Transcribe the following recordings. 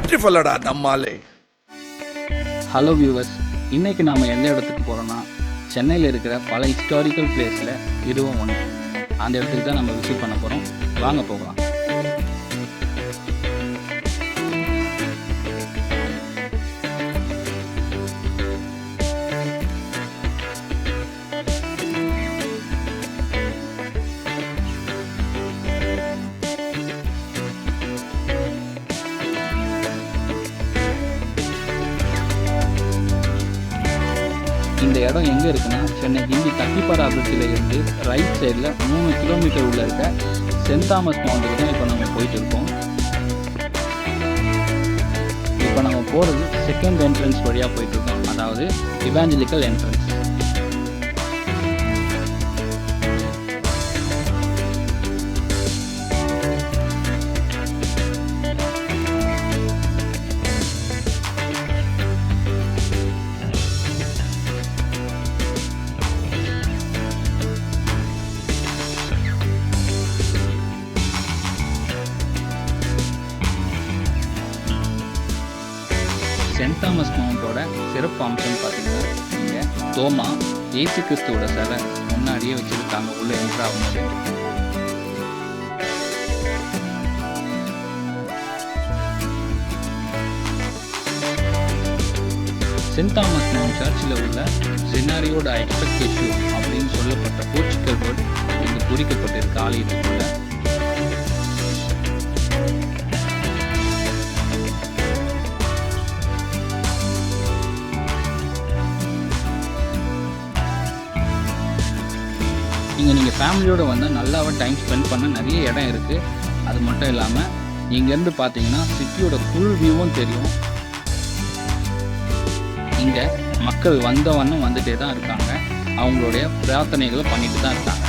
பியூட்டிஃபுல்லடா நம்மாலே. Hello viewers, இன்றைக்கி நாம் எந்த இடத்துக்கு போகிறோன்னா சென்னையில் இருக்கிற பல ஹிஸ்டாரிக்கல் பிளேஸில் இதுவும் ஒன்று. அந்த இடத்துக்கு தான் நம்ம விசிட் பண்ண போகிறோம். வாங்க போகலாம். இந்த இடம் எங்கே இருக்குன்னா, சென்னை கிண்டி தக்கிப்பாறை பிரிட்ஜில் இருந்து ரைட் சைடில் 3 கிலோமீட்டர் உள்ள இருக்க சென்ட் தாமஸ் மவுண்ட்டுக்கு தான் இப்போ நம்ம போயிட்டு இருக்கோம். இப்போ நம்ம போகிறது செகண்ட் என்ட்ரன்ஸ் வழியாக போயிட்டுருக்கோம், அதாவது இவாஞ்சலிக்கல் என்ட்ரன்ஸ். சென்ட் தாமஸ் மவுண்டோட சிறப்பு அம்சம்னு பார்த்தீங்கன்னா, இங்கே தோமா ஏசு கிறிஸ்துவோட சிலை முன்னாடியே வச்சுருக்காங்க உள்ள என்ட்ரு ஆகும்போது. சென்ட் தாமஸ் மவுண்ட் சர்ச்சில் உள்ள சினாரியோட எக்ஸ்பெக்டேஷன் அப்படின்னு சொல்லப்பட்ட போர்ச்சுகல் வேர்ட் இங்கே குறிக்கப்பட்டிருக்கு ஆலயத்துக்குள்ள. இங்கே நீங்கள் ஃபேமிலியோடு வந்தால் நல்லாவே டைம் ஸ்பெண்ட் பண்ண நிறைய இடம் இருக்குது. அது மட்டும் இல்லாமல் இங்கேருந்து பார்த்தீங்கன்னா சிட்டியோட ஃபுல் வியூவும் தெரியும். இங்கே மக்கள் வந்தவண்ணம் வந்துகிட்டே தான் இருக்காங்க, அவங்களுடைய பிரார்த்தனைகளை பண்ணிட்டு தான் இருக்காங்க.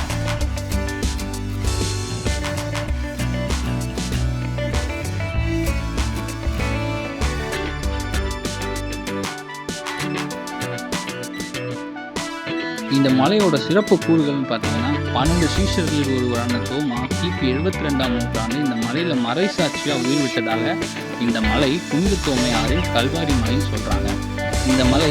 இந்த மலையோட சிறப்பு கூறுகள்னு பார்த்தீங்கன்னா, 12 சீஷர்களில் ஒருவரான தோமா கிபி 72ஆம் நூற்றாண்டு இந்த மலையில் மறைசாட்சியாக உயிர் விட்டதால் இந்த மலை புனித தோமையாரின் கல்வாரி மலைன்னு சொல்கிறாங்க. இந்த மலை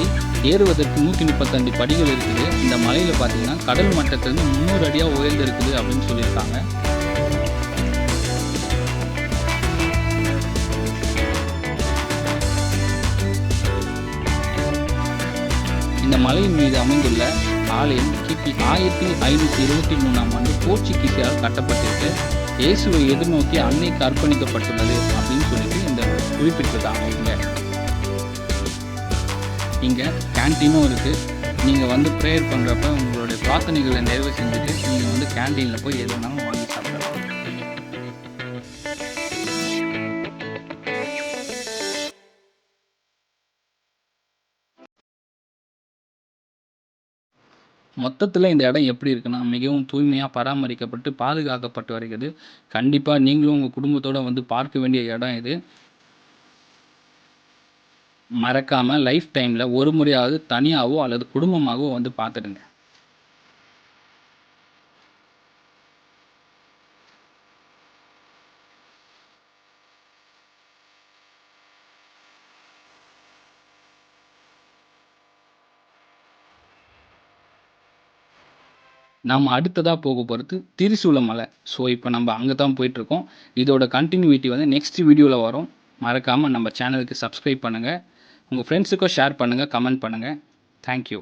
ஏறுவதற்கு 135 படிகள் இருக்குது. இந்த மலையில் பார்த்தீங்கன்னா கடல் மட்டத்திலிருந்து 300 அடியாக உயர்ந்து இருக்குது அப்படின்னு சொல்லியிருக்காங்க. இந்த மலையின் மீது அமைந்துள்ள ஆலயம் கிபி 1523ஆம் ஆண்டு போர்ச்சுகீசியால் கட்டப்பட்டிருக்கு. இயேசுவை எதிர்நோக்கி அன்னைக்கு அர்ப்பணிக்கப்பட்டுள்ளது அப்படின்னு சொல்லிட்டு இந்த குறிப்பிட்டிருக்காங்க. இங்கே கேன்டீனும் இருக்குது. நீங்கள் வந்து ப்ரேயர் பண்ணுறப்ப உங்களுடைய பிரார்த்தனைகளை நிறைவு செஞ்சுட்டு நீங்கள் வந்து கேன்டீனில் போய் எது வேணாலும் வாங்கி சாப்பிடலாம். மொத்தத்தில் இந்த இடம் எப்படி இருக்குன்னா, மிகவும் தூய்மையாக பராமரிக்கப்பட்டு பாதுகாக்கப்பட்டு வருகிறது. கண்டிப்பாக நீங்களும் உங்கள் குடும்பத்தோடு வந்து பார்க்க வேண்டிய இடம் இது. மறக்காமல் லைஃப் டைமில் ஒரு முறையாவது தனியாகவோ அல்லது குடும்பமாகவோ வந்து பார்த்துடுங்க. நாம் அடுத்ததாக போக போகிறது திரிசூல மலை. ஸோ இப்போ நம்ம அங்கே தான் போயிட்டுருக்கோம். இதோட கண்டினியூட்டி வந்து நெக்ஸ்ட் வீடியோவில் வரும். மறக்காமல் நம்ம சேனலுக்கு சப்ஸ்கிரைப் பண்ணுங்கள், உங்கள் ஃப்ரெண்ட்ஸுக்கும் ஷேர் பண்ணுங்கள், கமெண்ட் பண்ணுங்கள். தேங்க்யூ.